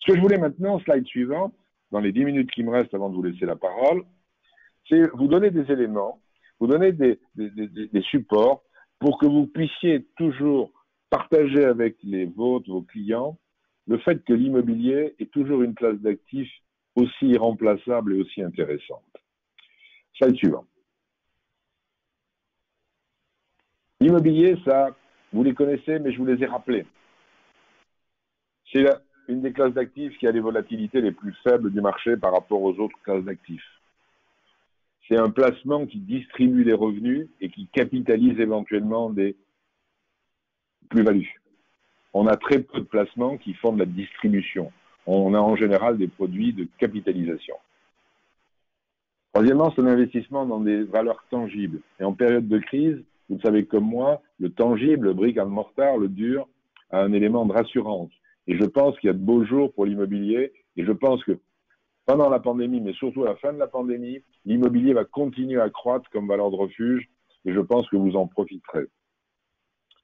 Ce que je voulais maintenant, slide suivant, dans les 10 minutes qui me restent avant de vous laisser la parole, c'est vous donner des éléments, vous donner des supports pour que vous puissiez toujours partager avec les vôtres, vos clients, le fait que l'immobilier est toujours une classe d'actifs aussi irremplaçable et aussi intéressante. Slide suivant. L'immobilier, ça, vous les connaissez, mais je vous les ai rappelés. C'est une des classes d'actifs qui a les volatilités les plus faibles du marché par rapport aux autres classes d'actifs. C'est un placement qui distribue les revenus et qui capitalise éventuellement des plus-values. On a très peu de placements qui font de la distribution. On a en général des produits de capitalisation. Troisièmement, c'est un investissement dans des valeurs tangibles. Et en période de crise, vous le savez comme moi, le tangible, le brick and mortar, le dur, a un élément de rassurance. Et je pense qu'il y a de beaux jours pour l'immobilier. Et je pense que pendant la pandémie, mais surtout à la fin de la pandémie, l'immobilier va continuer à croître comme valeur de refuge. Et je pense que vous en profiterez.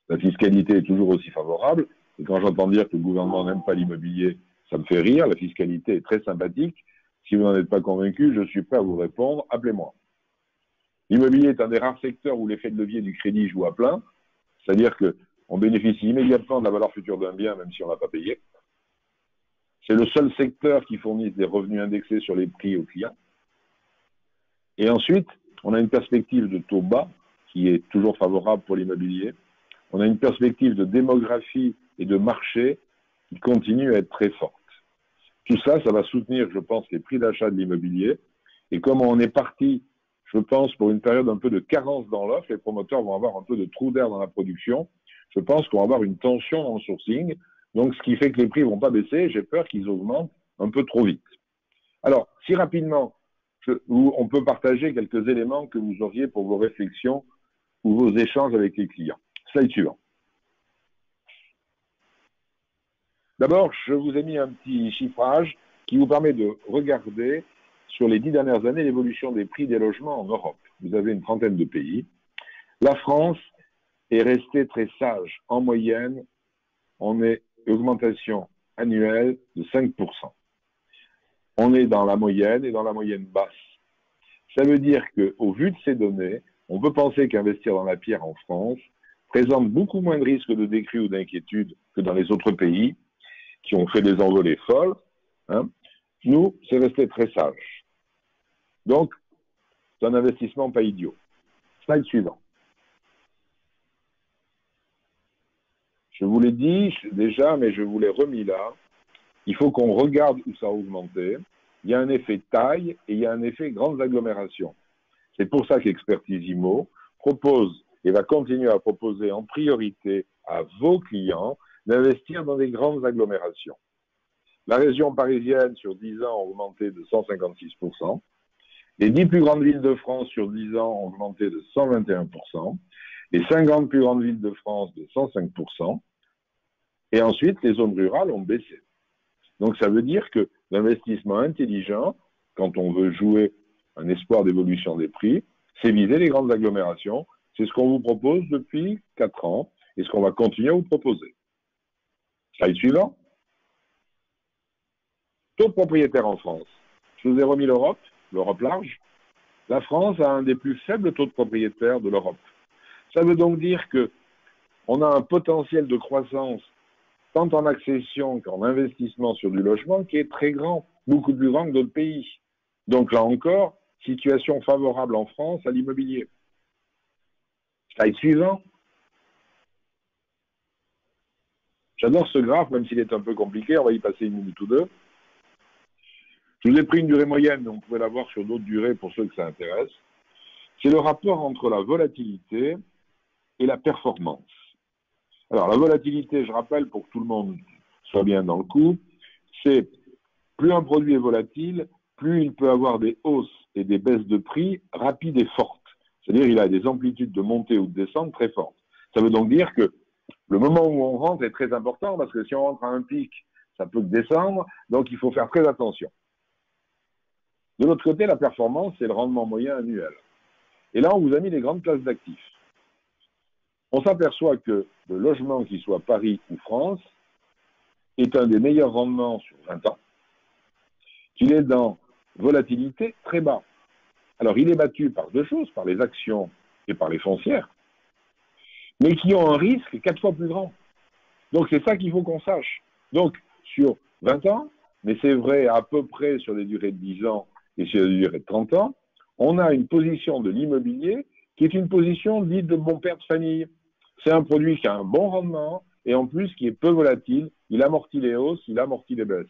La fiscalité est toujours aussi favorable. Et quand j'entends dire que le gouvernement n'aime pas l'immobilier, ça me fait rire. La fiscalité est très sympathique. Si vous n'en êtes pas convaincu, je suis prêt à vous répondre. Appelez-moi. L'immobilier est un des rares secteurs où l'effet de levier du crédit joue à plein. C'est-à-dire qu'on bénéficie immédiatement de la valeur future d'un bien, même si on n'a pas payé. C'est le seul secteur qui fournit des revenus indexés sur les prix aux clients. Et ensuite, on a une perspective de taux bas qui est toujours favorable pour l'immobilier. On a une perspective de démographie et de marché qui continue à être très forte. Tout ça, ça va soutenir, je pense, les prix d'achat de l'immobilier. Et comme on est parti, je pense, pour une période un peu de carence dans l'offre, les promoteurs vont avoir un peu de trou d'air dans la production. Je pense qu'on va avoir une tension dans le sourcing. Donc, ce qui fait que les prix ne vont pas baisser. J'ai peur qu'ils augmentent un peu trop vite. Alors, si rapidement, on peut partager quelques éléments que vous auriez pour vos réflexions ou vos échanges avec les clients. Slide suivant. D'abord, je vous ai mis un petit chiffrage qui vous permet de regarder sur les 10 dernières années l'évolution des prix des logements en Europe. Vous avez une trentaine de pays. La France est restée très sage. En moyenne, on est augmentation annuelle de 5%. On est dans la moyenne et dans la moyenne basse. Ça veut dire qu'au vu de ces données, on peut penser qu'investir dans la pierre en France présente beaucoup moins de risques de décrue ou d'inquiétude que dans les autres pays qui ont fait des envolées folles. Hein. Nous, c'est resté très sage. Donc, c'est un investissement pas idiot. Slide suivant. Je vous l'ai dit déjà, mais je vous l'ai remis là. Il faut qu'on regarde où ça a augmenté. Il y a un effet taille et il y a un effet grandes agglomérations. C'est pour ça qu'Expertise IMO propose et va continuer à proposer en priorité à vos clients d'investir dans des grandes agglomérations. La région parisienne, sur 10 ans, a augmenté de 156%. Les 10 plus grandes villes de France, sur 10 ans, ont augmenté de 121%. Les 50 plus grandes villes de France, de 105%. Et ensuite, les zones rurales ont baissé. Donc, ça veut dire que l'investissement intelligent, quand on veut jouer un espoir d'évolution des prix, c'est viser les grandes agglomérations. C'est ce qu'on vous propose depuis 4 ans et ce qu'on va continuer à vous proposer. Slide suivant. Taux de propriétaires en France. Je vous ai remis l'Europe large. La France a un des plus faibles taux de propriétaires de l'Europe. Ça veut donc dire qu'on a un potentiel de croissance tant en accession qu'en investissement sur du logement qui est très grand, beaucoup plus grand que d'autres pays. Donc là encore, situation favorable en France à l'immobilier. Slide suivant. J'adore ce graphe, même s'il est un peu compliqué, on va y passer une minute ou deux. Je vous ai pris une durée moyenne, mais on pourrait l'avoir sur d'autres durées pour ceux que ça intéresse. C'est le rapport entre la volatilité et la performance. Alors, la volatilité, je rappelle, pour que tout le monde soit bien dans le coup, c'est plus un produit est volatile, plus il peut avoir des hausses et des baisses de prix rapides et fortes. C'est-à-dire qu'il a des amplitudes de montée ou de descente très fortes. Ça veut donc dire que le moment où on rentre est très important parce que si on rentre à un pic, ça peut descendre, donc il faut faire très attention. De l'autre côté, la performance, c'est le rendement moyen annuel. Et là, on vous a mis les grandes classes d'actifs. On s'aperçoit que le logement, qu'il soit Paris ou France, est un des meilleurs rendements sur 20 ans, qu'il est dans volatilité très bas. Alors, il est battu par deux choses, par les actions et par les foncières, mais qui ont un risque 4 fois plus grand. Donc, c'est ça qu'il faut qu'on sache. Donc, sur 20 ans, mais c'est vrai à peu près sur des durées de 10 ans et sur des durées de 30 ans, on a une position de l'immobilier qui est une position dite de bon père de famille. C'est un produit qui a un bon rendement et en plus qui est peu volatile. Il amortit les hausses, il amortit les baisses.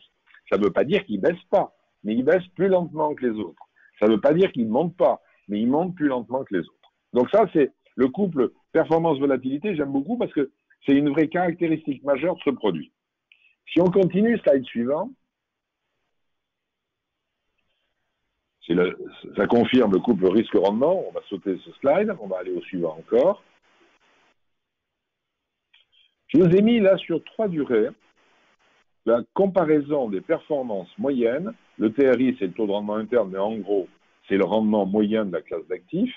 Ça ne veut pas dire qu'il ne baisse pas, mais il baisse plus lentement que les autres. Ça ne veut pas dire qu'il ne monte pas, mais il monte plus lentement que les autres. Donc ça, c'est le couple performance-volatilité, j'aime beaucoup parce que c'est une vraie caractéristique majeure de ce produit. Si on continue, slide suivant, ça confirme le couple risque-rendement. On va sauter ce slide, on va aller au suivant encore. Je vous ai mis là sur 3 durées la comparaison des performances moyennes. Le TRI, c'est le taux de rendement interne, mais en gros, c'est le rendement moyen de la classe d'actifs.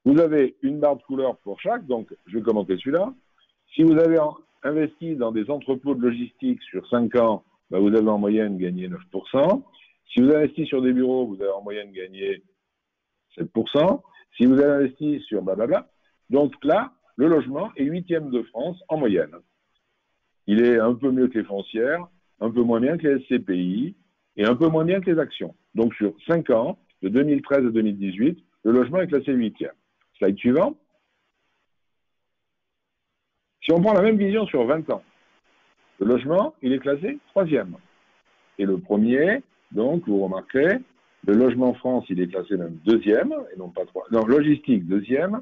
Vous avez une barre de couleur pour chaque, donc je vais commenter celui-là. Si vous avez investi dans des entrepôts de logistique sur 5 ans, ben vous avez en moyenne gagné 9%. Si vous avez investi sur des bureaux, vous avez en moyenne gagné 7%. Si vous avez investi sur blablabla, donc là, le logement est 8e de France en moyenne. Il est un peu mieux que les foncières, un peu moins bien que les SCPI et un peu moins bien que les actions. Donc sur 5 ans, de 2013 à 2018, le logement est classé 8e. Slide suivant. Si on prend la même vision sur 20 ans, le logement, il est classé 3e. Et le premier, donc, vous remarquerez, le logement France, il est classé même 2e, et non pas 3. Non, logistique 2e,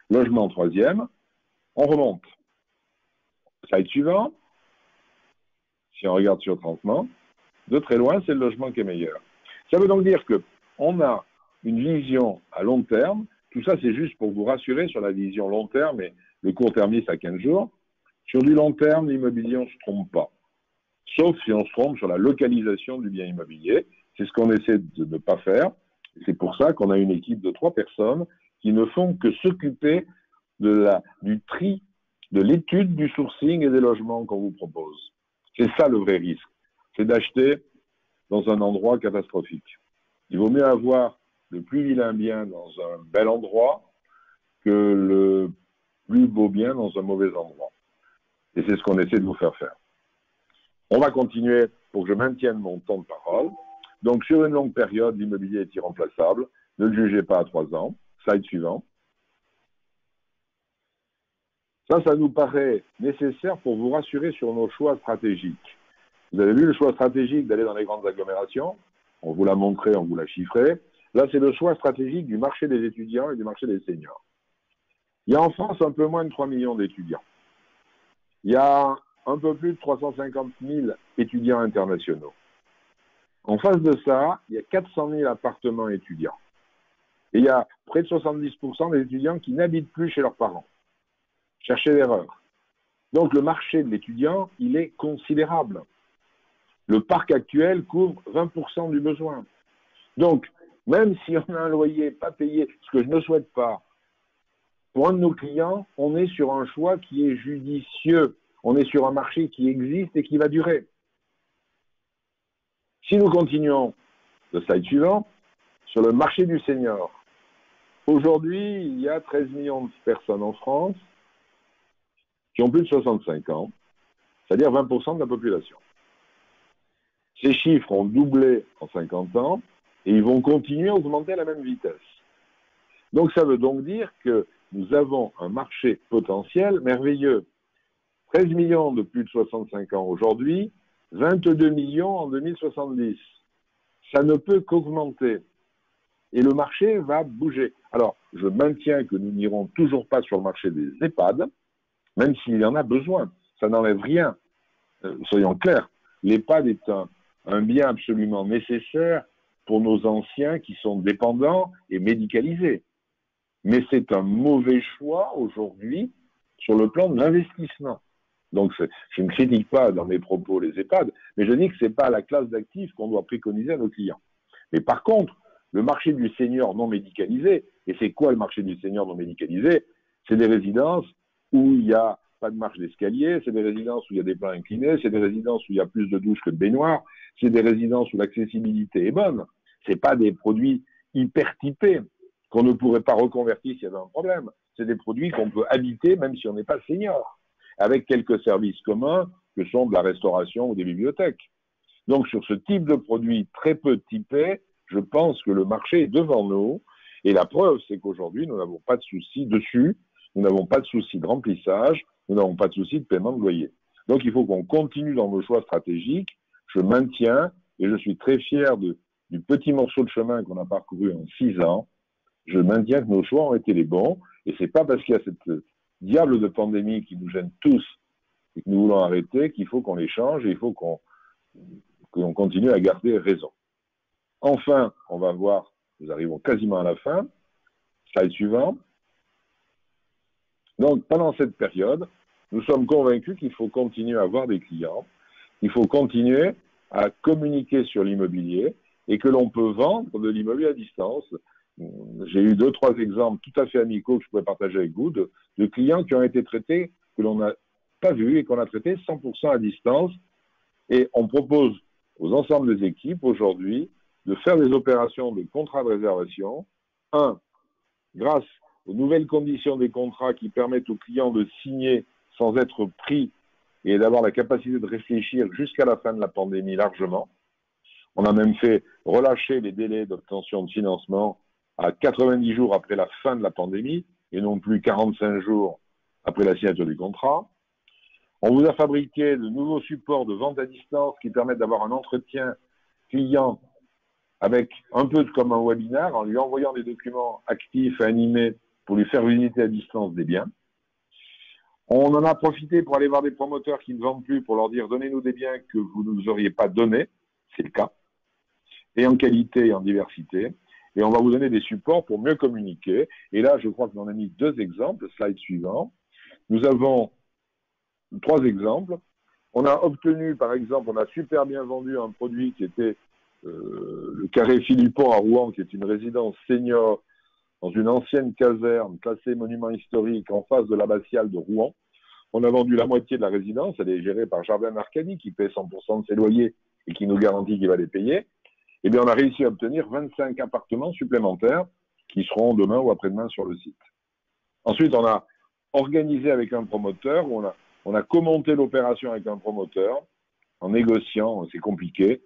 logement 3e. On remonte. Slide suivant. Si on regarde sur 30 ans, de très loin, c'est le logement qui est meilleur. Ça veut donc dire qu'on a une vision à long terme. Tout ça, c'est juste pour vous rassurer sur la vision long terme et le court-termiste à 15 jours. Sur du long terme, l'immobilier, on ne se trompe pas. Sauf si on se trompe sur la localisation du bien immobilier. C'est ce qu'on essaie de ne pas faire. C'est pour ça qu'on a une équipe de 3 personnes qui ne font que s'occuper du tri, de l'étude, du sourcing et des logements qu'on vous propose. C'est ça le vrai risque. C'est d'acheter dans un endroit catastrophique. Il vaut mieux avoir le plus vilain bien dans un bel endroit que le plus beau bien dans un mauvais endroit. Et c'est ce qu'on essaie de vous faire faire. On va continuer pour que je maintienne mon temps de parole. Donc, sur une longue période, l'immobilier est irremplaçable. Ne le jugez pas à 3 ans. Slide suivant. Ça nous paraît nécessaire pour vous rassurer sur nos choix stratégiques. Vous avez vu le choix stratégique d'aller dans les grandes agglomérations. On vous l'a montré, on vous l'a chiffré. Là, c'est le choix stratégique du marché des étudiants et du marché des seniors. Il y a en France un peu moins de 3 millions d'étudiants. Il y a un peu plus de 350 000 étudiants internationaux. En face de ça, il y a 400 000 appartements étudiants. Et il y a près de 70% des étudiants qui n'habitent plus chez leurs parents. Cherchez l'erreur. Donc le marché de l'étudiant, il est considérable. Le parc actuel couvre 20% du besoin. Donc, même si on a un loyer pas payé, ce que je ne souhaite pas, pour un de nos clients, on est sur un choix qui est judicieux. On est sur un marché qui existe et qui va durer. Si nous continuons, le slide suivant, sur le marché du senior. Aujourd'hui, il y a 13 millions de personnes en France qui ont plus de 65 ans, c'est-à-dire 20% de la population. Ces chiffres ont doublé en 50 ans et ils vont continuer à augmenter à la même vitesse. Donc ça veut donc dire que nous avons un marché potentiel merveilleux. 13 millions de plus de 65 ans aujourd'hui, 22 millions en 2070. Ça ne peut qu'augmenter. Et le marché va bouger. Alors, je maintiens que nous n'irons toujours pas sur le marché des EHPAD, même s'il y en a besoin. Ça n'enlève rien. Soyons clairs, l'EHPAD est un bien absolument nécessaire pour nos anciens qui sont dépendants et médicalisés. Mais c'est un mauvais choix aujourd'hui sur le plan de l'investissement. Donc, je ne critique pas dans mes propos les EHPAD, mais je dis que ce n'est pas la classe d'actifs qu'on doit préconiser à nos clients. Mais par contre, le marché du senior non médicalisé, et c'est quoi le marché du senior non médicalisé? C'est des résidences où il y a pas de marche d'escalier, c'est des résidences où il y a des plans inclinés, c'est des résidences où il y a plus de douches que de baignoires, c'est des résidences où l'accessibilité est bonne. C'est pas des produits hyper typés qu'on ne pourrait pas reconvertir s'il y avait un problème. C'est des produits qu'on peut habiter même si on n'est pas senior, avec quelques services communs que sont de la restauration ou des bibliothèques. Donc sur ce type de produit très peu typé, je pense que le marché est devant nous. Et la preuve, c'est qu'aujourd'hui, nous n'avons pas de souci dessus, nous n'avons pas de souci de remplissage, nous n'avons pas de souci de paiement de loyer. Donc il faut qu'on continue dans nos choix stratégiques. Je maintiens, et je suis très fier du petit morceau de chemin qu'on a parcouru en 6 ans, je maintiens que nos choix ont été les bons. Et c'est pas parce qu'il y a cette diable de pandémie qui nous gêne tous et que nous voulons arrêter qu'il faut qu'on les change et il faut qu'on continue à garder raison. Enfin, on va voir, nous arrivons quasiment à la fin. Slide suivant. Donc, pendant cette période, nous sommes convaincus qu'il faut continuer à avoir des clients, il faut continuer à communiquer sur l'immobilier et que l'on peut vendre de l'immobilier à distance. J'ai eu 2-3 exemples tout à fait amicaux que je pourrais partager avec vous de clients qui ont été traités, que l'on n'a pas vus et qu'on a traités 100% à distance. Et on propose aux ensembles des équipes aujourd'hui de faire des opérations de contrat de réservation. Grâce aux nouvelles conditions des contrats qui permettent aux clients de signer sans être pris et d'avoir la capacité de réfléchir jusqu'à la fin de la pandémie largement. On a même fait relâcher les délais d'obtention de financement à 90 jours après la fin de la pandémie et non plus 45 jours après la signature du contrat. On vous a fabriqué de nouveaux supports de vente à distance qui permettent d'avoir un entretien client avec un peu comme un webinaire, en lui envoyant des documents actifs et animés pour lui faire visiter à distance des biens. On en a profité pour aller voir des promoteurs qui ne vendent plus pour leur dire « donnez-nous des biens que vous ne nous auriez pas donnés », c'est le cas, et en qualité et en diversité. Et on va vous donner des supports pour mieux communiquer. Et là, je crois que l'on a mis 2 exemples, slide suivant. Nous avons 3 exemples. On a obtenu, par exemple, on a super bien vendu un produit qui était le Carré Philippon à Rouen, qui est une résidence senior dans une ancienne caserne classée monument historique en face de l'abbatiale de Rouen. On a vendu la moitié de la résidence, elle est gérée par Jardin Arcadie qui paie 100% de ses loyers et qui nous garantit qu'il va les payer. Eh bien, on a réussi à obtenir 25 appartements supplémentaires qui seront demain ou après-demain sur le site. Ensuite, on a organisé avec un promoteur, on a commenté l'opération avec un promoteur en négociant, c'est compliqué.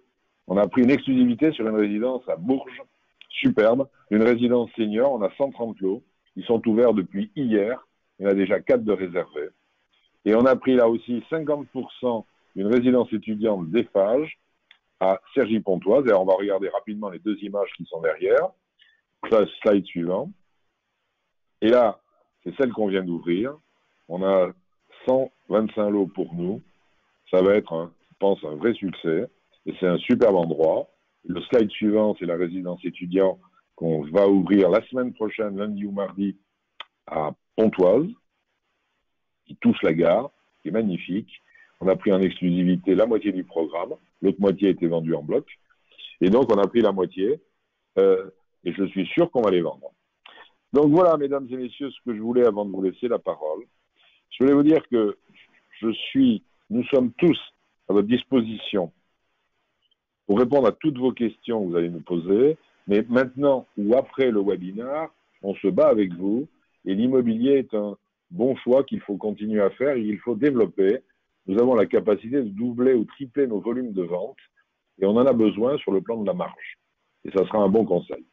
On a pris une exclusivité sur une résidence à Bourges, superbe, une résidence senior, on a 130 lots, ils sont ouverts depuis hier, il y en a déjà 4 de réservés. Et on a pris là aussi 50% d'une résidence étudiante d'Eiffage à Cergy-Pontoise, et on va regarder rapidement les 2 images qui sont derrière. Slide suivant. Et là, c'est celle qu'on vient d'ouvrir. On a 125 lots pour nous. Ça va être, je pense, un vrai succès. Et c'est un superbe endroit. Le slide suivant, c'est la résidence étudiant qu'on va ouvrir la semaine prochaine, lundi ou mardi, à Pontoise, qui touche la gare, qui est magnifique. On a pris en exclusivité la moitié du programme. L'autre moitié a été vendue en bloc. Et donc, on a pris la moitié. Et je suis sûr qu'on va les vendre. Donc voilà, mesdames et messieurs, ce que je voulais avant de vous laisser la parole. Je voulais vous dire que nous sommes tous à votre disposition pour répondre à toutes vos questions que vous allez nous poser. Mais maintenant ou après le webinaire, on se bat avec vous. Et l'immobilier est un bon choix qu'il faut continuer à faire et qu'il faut développer. Nous avons la capacité de doubler ou tripler nos volumes de vente. Et on en a besoin sur le plan de la marge. Et ça sera un bon conseil.